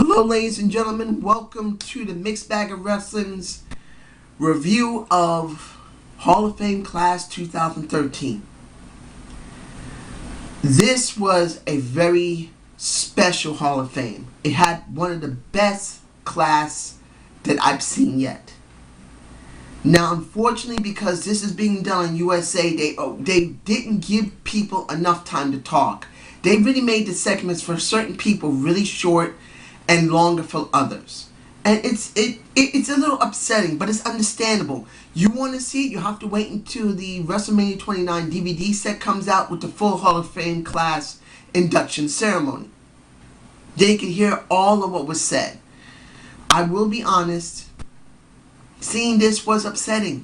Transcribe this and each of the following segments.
Hello, ladies and gentlemen. Welcome to the Mixed Bag of Wrestling's review of Hall of Fame Class 2013. This was a very special Hall of Fame. It had one of the best class that I've seen yet. Now, unfortunately, because this is being done on USA, they didn't give people enough time to talk. They really made the segments for certain people really short and longer for others. And it's a little upsetting, but it's understandable. You want to see it, you have to wait until the WrestleMania 29 DVD set comes out with the full Hall of Fame class induction ceremony. Then you can hear all of what was said. I will be honest, seeing this was upsetting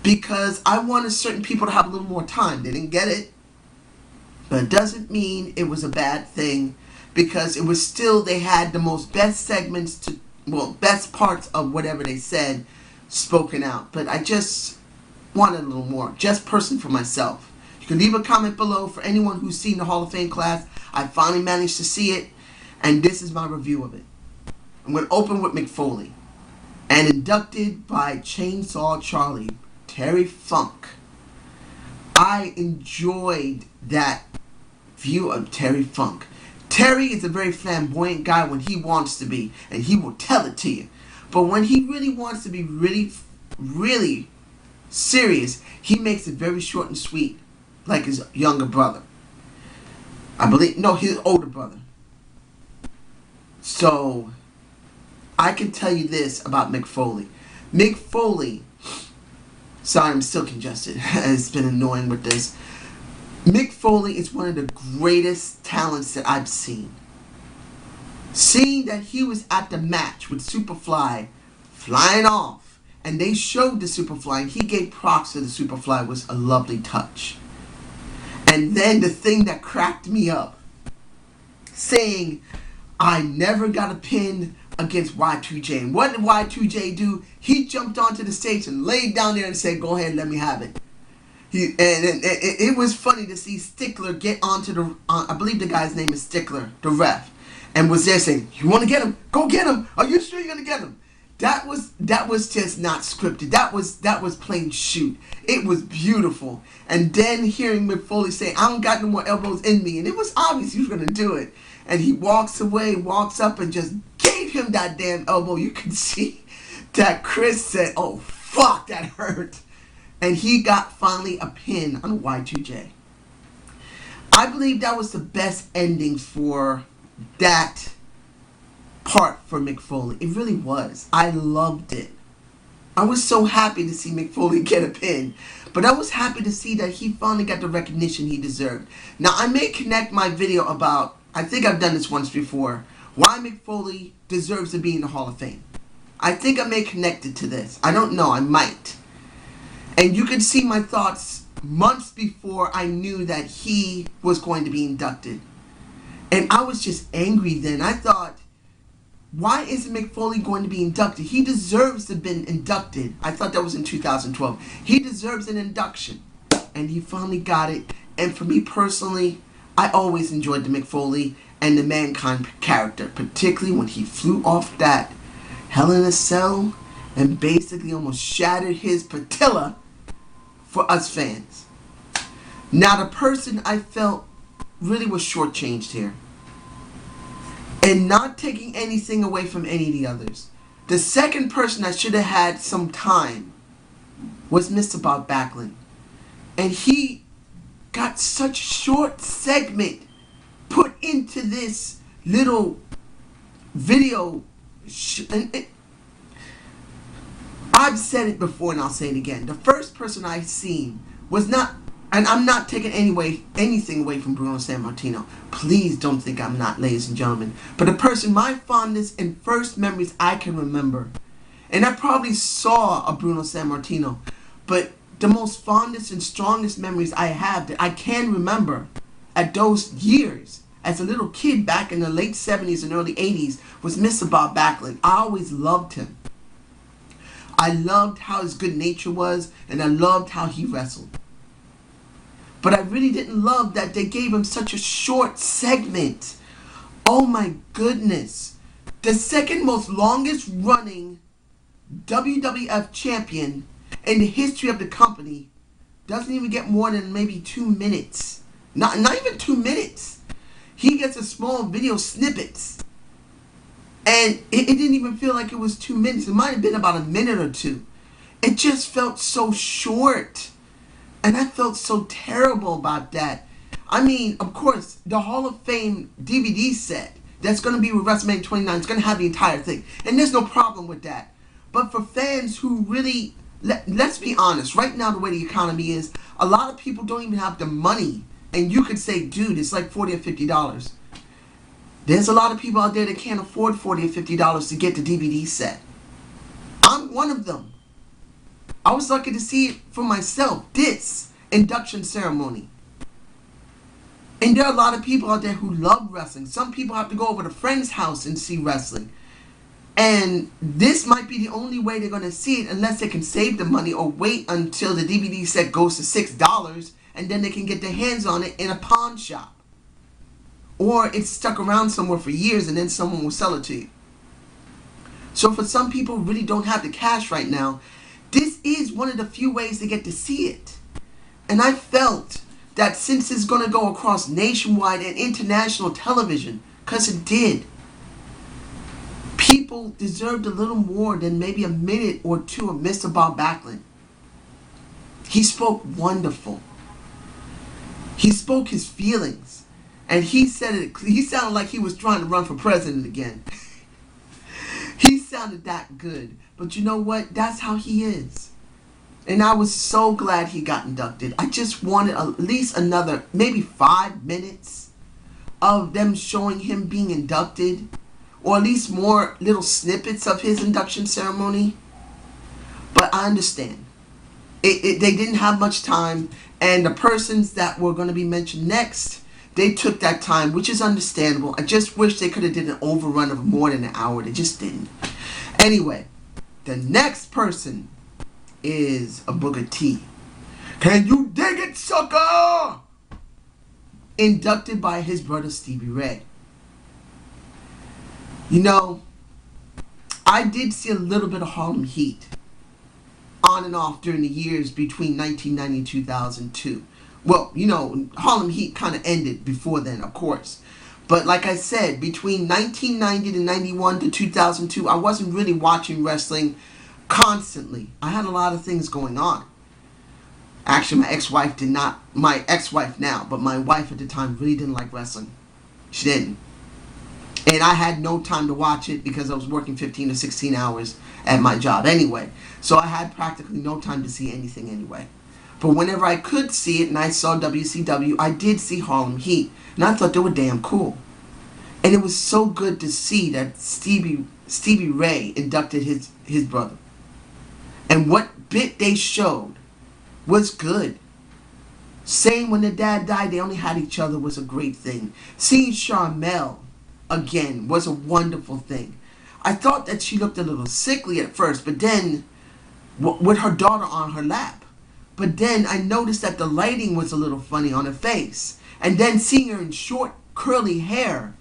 because I wanted certain people to have a little more time. They didn't get it, but it doesn't mean it was a bad thing, because it was still, they had the most best segments best parts of whatever they said spoken out. But I just wanted a little more, just personally for myself. You can leave a comment below for anyone who's seen the Hall of Fame class. I finally managed to see it, and this is my review of it. I'm going to open with Mick Foley. And inducted by Chainsaw Charlie, Terry Funk. I enjoyed that view of Terry Funk. Terry is a very flamboyant guy when he wants to be, and he will tell it to you. But when he really wants to be really serious, he makes it very short and sweet, like his younger brother. His older brother. So, I can tell you this about Mick Foley. Mick Foley, sorry, I'm still congested. It's been annoying with this. Mick Foley is one of the greatest talents that I've seen. Seeing that he was at the match with Superfly flying off, and they showed the Superfly, and he gave props to the Superfly, was a lovely touch. And then the thing that cracked me up, saying, I never got a pin against Y2J. And what did Y2J do? He jumped onto the stage and laid down there and said, go ahead, let me have it. It was funny to see Stickler get onto the, I believe the guy's name is Stickler, the ref, and was there saying, you want to get him? Go get him. Are you sure you're going to get him? That was just not scripted. That was plain shoot. It was beautiful. And then hearing Mick Foley say, I don't got no more elbows in me. And it was obvious he was going to do it. And he walks away, walks up, and just gave him that damn elbow. You can see that Chris said, oh, fuck, that hurt. And he got finally a pin on Y2J. I believe that was the best ending for that part for Mick Foley. It really was. I loved it. I was so happy to see Mick Foley get a pin. But I was happy to see that he finally got the recognition he deserved. Now, I may connect my video about, I think I've done this once before, why Mick Foley deserves to be in the Hall of Fame. I think I may connect it to this. I don't know. I might. And you can see my thoughts months before I knew that he was going to be inducted. And I was just angry then. I thought, why isn't Mick Foley going to be inducted? He deserves to have been inducted. I thought that was in 2012. He deserves an induction. And he finally got it. And for me personally, I always enjoyed the Mick Foley and the Mankind character. Particularly when he flew off that Hell in a Cell and basically almost shattered his patella for us fans. Now, the person I felt really was shortchanged here, and not taking anything away from any of the others, the second person that should have had some time was Mr. Bob Backlund. And he got such a short segment put into this little video. I've said it before and I'll say it again. The first person I seen was not, and I'm not taking anything away from Bruno Sammartino. Please don't think I'm not, ladies and gentlemen. But the person, my fondest and first memories I can remember, and I probably saw a Bruno Sammartino, but the most fondest and strongest memories I have that I can remember at those years as a little kid back in the late 70s and early 80s was Mr. Bob Backlund. I always loved him. I loved how his good nature was, and I loved how he wrestled. But I really didn't love that they gave him such a short segment Oh my goodness. The second most longest running WWF champion in the history of the company doesn't even get more than maybe 2 minutes. Not even 2 minutes. He gets a small video snippets. And it didn't even feel like it was 2 minutes. It might have been about a minute or two. It just felt so short. And I felt so terrible about that. I mean, of course, the Hall of Fame DVD set that's going to be with WrestleMania 29 is going to have the entire thing. And there's no problem with that. But for fans who really, let's be honest, right now the way the economy is, a lot of people don't even have the money. And you could say, dude, it's like $40 or $50. There's a lot of people out there that can't afford $40 or $50 to get the DVD set. I'm one of them. I was lucky to see it for myself, this induction ceremony. And there are a lot of people out there who love wrestling. Some people have to go over to a friend's house and see wrestling. And this might be the only way they're going to see it unless they can save the money or wait until the DVD set goes to $6 and then they can get their hands on it in a pawn shop. Or it's stuck around somewhere for years and then someone will sell it to you. So for some people who really don't have the cash right now, this is one of the few ways they get to see it. And I felt that since it's going to go across nationwide and international television, because it did, people deserved a little more than maybe a minute or two of Mr. Bob Backlund. He spoke wonderful. He spoke his feelings. And he said it, he sounded like he was trying to run for president again. He sounded that good. But you know what? That's how he is. And I was so glad he got inducted. I just wanted at least another, maybe 5 minutes of them showing him being inducted. Or at least more little snippets of his induction ceremony. But I understand. They didn't have much time. And the persons that were going to be mentioned next, they took that time, which is understandable. I just wish they could have did an overrun of more than an hour. They just didn't. Anyway, the next person is a Booker T. Can you dig it, sucker? Inducted by his brother Stevie Ray. You know, I did see a little bit of Harlem Heat on and off during the years between 1990 and 2002. Well, you know, Harlem Heat kind of ended before then, of course. But like I said, between 1990 to 91 to 2002, I wasn't really watching wrestling constantly. I had a lot of things going on. Actually, my ex-wife now, but my wife at the time really didn't like wrestling. She didn't. And I had no time to watch it because I was working 15 to 16 hours at my job anyway. So I had practically no time to see anything anyway. But whenever I could see it and I saw WCW, I did see Harlem Heat. And I thought they were damn cool. And it was so good to see that Stevie Ray inducted his brother. And what bit they showed was good. Same when their dad died, they only had each other was a great thing. Seeing Charmel again was a wonderful thing. I thought that she looked a little sickly at first, but then with her daughter on her lap. But then I noticed that the lighting was a little funny on her face. And then seeing her in short, curly hair,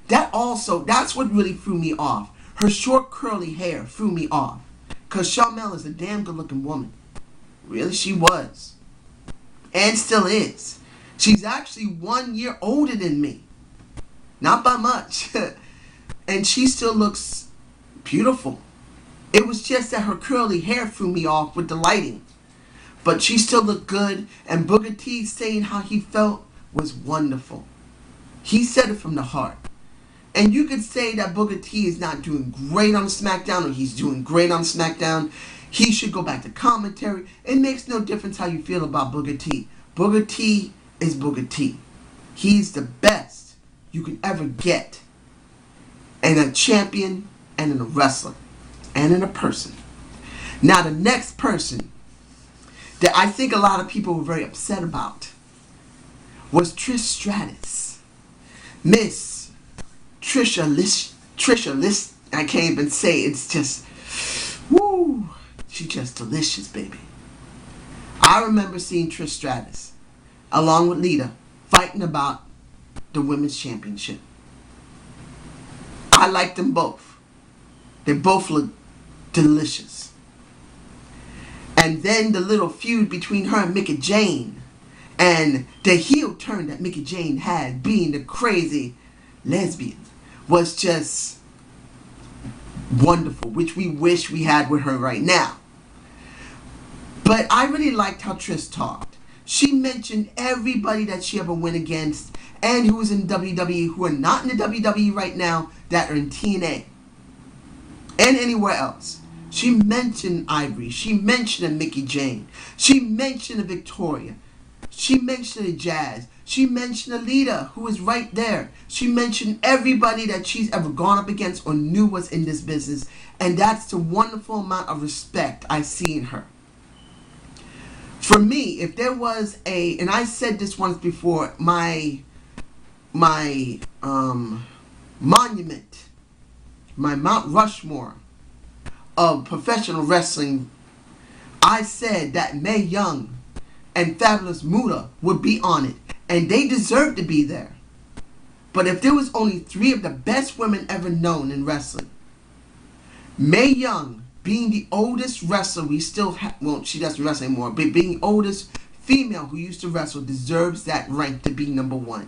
that's what really threw me off. Her short, curly hair threw me off. Because Charmel is a damn good-looking woman. Really, she was. And still is. She's actually 1 year older than me. Not by much. And she still looks beautiful. It was just that her curly hair threw me off with the lighting. But she still looked good, and Booker T saying how he felt was wonderful. He said it from the heart. And you could say that Booker T is not doing great on SmackDown, or he's doing great on SmackDown. He should go back to commentary. It makes no difference how you feel about Booker T. Booker T is Booker T. He's the best you can ever get in a champion and in a wrestler and in a person. Now the next person that I think a lot of people were very upset about was Trish Stratus. Miss Trisha Lish, I can't even say, it's just, woo, she's just delicious, baby. I remember seeing Trish Stratus, along with Lita, fighting about the Women's Championship. I like them both. They both look delicious. And then the little feud between her and Mickie Jane, and the heel turn that Mickie Jane had, being the crazy lesbian, was just wonderful, which we wish we had with her right now. But I really liked how Trish talked. She mentioned everybody that she ever went against and who was in WWE, who are not in the WWE right now, that are in TNA and anywhere else. She mentioned Ivory. She mentioned Mickie Jane. She mentioned Victoria. She mentioned Jazz. She mentioned Alita, who was right there. She mentioned everybody that she's ever gone up against or knew was in this business. And that's the wonderful amount of respect I see in her. For me, if there was and I said this once before, my monument, my Mount Rushmore of professional wrestling, I said that Mae Young and Fabulous Moolah would be on it, and they deserve to be there. But if there was only 3 of the best women ever known in wrestling, Mae Young, being the oldest wrestler we still have, well, she doesn't wrestle anymore, but being the oldest female who used to wrestle, deserves that rank to be number 1.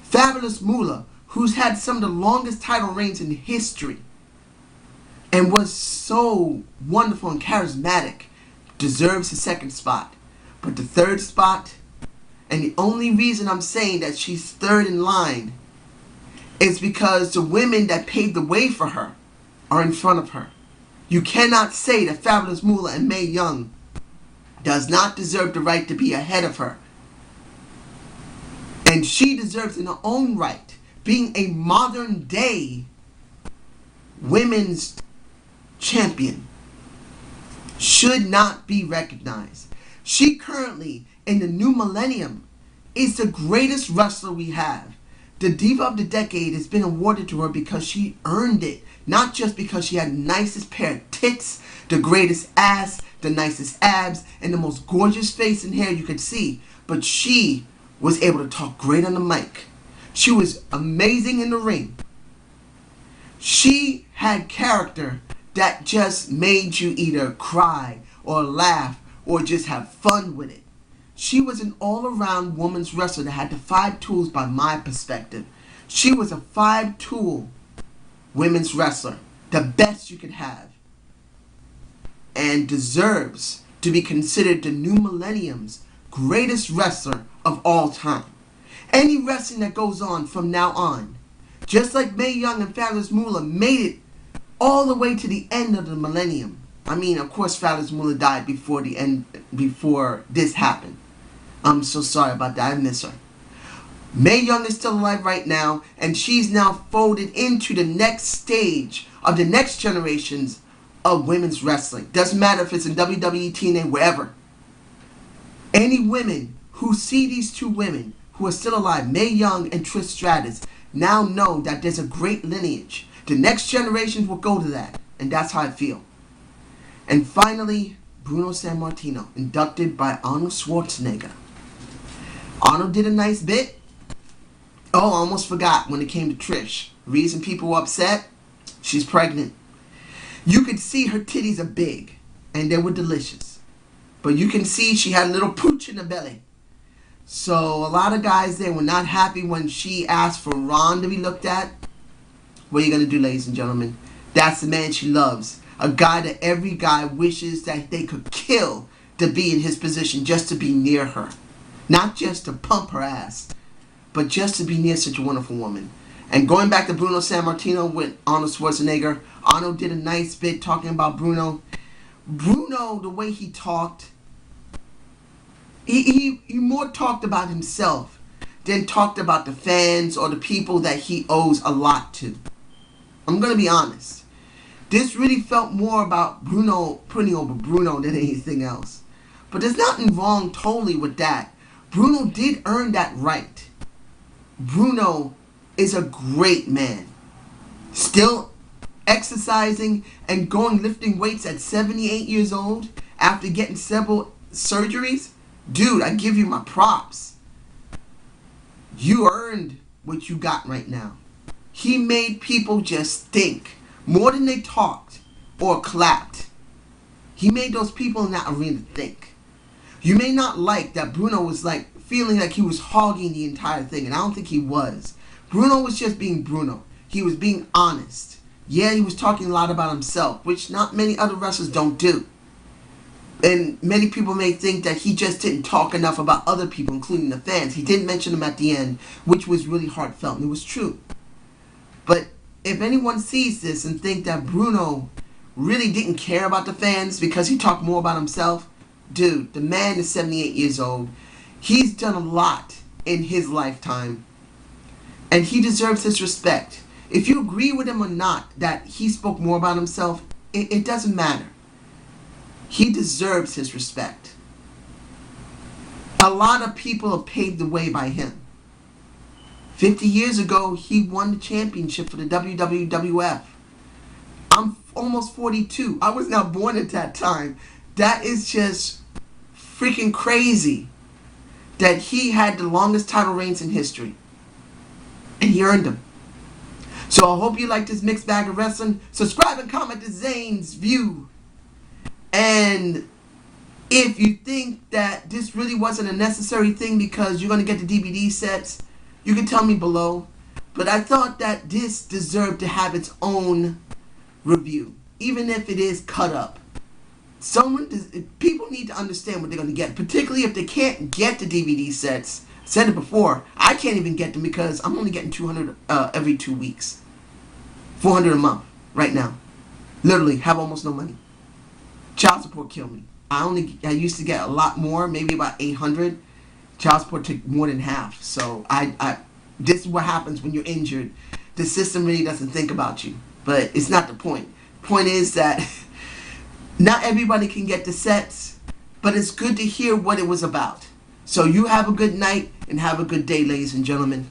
Fabulous Moolah, who's had some of the longest title reigns in history and was so wonderful and charismatic, deserves the 2nd spot. But the 3rd spot, and the only reason I'm saying that she's 3rd in line, is because the women that paved the way for her are in front of her. You cannot say that Fabulous Moolah and Mae Young does not deserve the right to be ahead of her. And she deserves in her own right, being a modern day women's champion, should not be recognized. She currently, in the new millennium, is the greatest wrestler we have. The Diva of the Decade has been awarded to her because she earned it. Not just because she had the nicest pair of tits, the greatest ass, the nicest abs, and the most gorgeous face and hair you could see. But she was able to talk great on the mic. She was amazing in the ring. She had character that just made you either cry or laugh or just have fun with it. She was an all-around woman's wrestler that had the 5 tools by my perspective. She was a 5-tool women's wrestler, the best you could have, and deserves to be considered the new millennium's greatest wrestler of all time. Any wrestling that goes on from now on, just like Mae Young and Fabulous Moolah made it all the way to the end of the millennium. I mean, of course, Fabulous Moolah died before this happened. I'm so sorry about that. I miss her. Mae Young is still alive right now, and she's now folded into the next stage of the next generations of women's wrestling. Doesn't matter if it's in WWE, TNA, wherever. Any women who see these 2 women who are still alive, Mae Young and Trish Stratus, now know that there's a great lineage. The next generations will go to that, and that's how I feel. And finally, Bruno Sammartino, inducted by Arnold Schwarzenegger. Arnold did a nice bit. Oh, I almost forgot when it came to Trish. Reason people were upset, she's pregnant. You could see her titties are big, and they were delicious. But you can see she had a little pooch in the belly. So a lot of guys there were not happy when she asked for Ron to be looked at. What are you going to do, ladies and gentlemen? That's the man she loves. A guy that every guy wishes that they could kill to be in his position, just to be near her. Not just to pump her ass, but just to be near such a wonderful woman. And going back to Bruno Sammartino with Arnold Schwarzenegger, Arnold did a nice bit talking about Bruno. Bruno, the way he talked, he more talked about himself than talked about the fans or the people that he owes a lot to. I'm going to be honest. This really felt more about Bruno, putting over Bruno than anything else. But there's nothing wrong totally with that. Bruno did earn that right. Bruno is a great man. Still exercising and lifting weights at 78 years old after getting several surgeries. Dude, I give you my props. You earned what you got right now. He made people just think more than they talked or clapped. He made those people in that arena think. You may not like that Bruno was like feeling like he was hogging the entire thing, and I don't think he was. Bruno was just being Bruno. He was being honest. Yeah, he was talking a lot about himself, which not many other wrestlers don't do. And many people may think that he just didn't talk enough about other people, including the fans. He didn't mention them at the end, which was really heartfelt, and it was true. But if anyone sees this and think that Bruno really didn't care about the fans because he talked more about himself, dude, the man is 78 years old. He's done a lot in his lifetime, and he deserves his respect. If you agree with him or not that he spoke more about himself, it doesn't matter. He deserves his respect. A lot of people have paved the way by him. 50 years ago, he won the championship for the WWF. I'm almost 42. I was not born at that time. That is just freaking crazy that he had the longest title reigns in history. And he earned them. So I hope you like this mixed bag of wrestling. Subscribe and comment to Zane's View. And if you think that this really wasn't a necessary thing because you're going to get the DVD sets, you can tell me below. But I thought that this deserved to have its own review, even if it is cut up. People need to understand what they're going to get, particularly if they can't get the DVD sets. I said it before, I can't even get them because I'm only getting 200 every 2 weeks. 400 a month right now. Literally have almost no money. Child support killed me. I used to get a lot more, maybe about 800. Child support took more than half. So this is what happens when you're injured. The system really doesn't think about you. But it's not the point. The point is that not everybody can get the sets, but it's good to hear what it was about. So you have a good night and have a good day, ladies and gentlemen.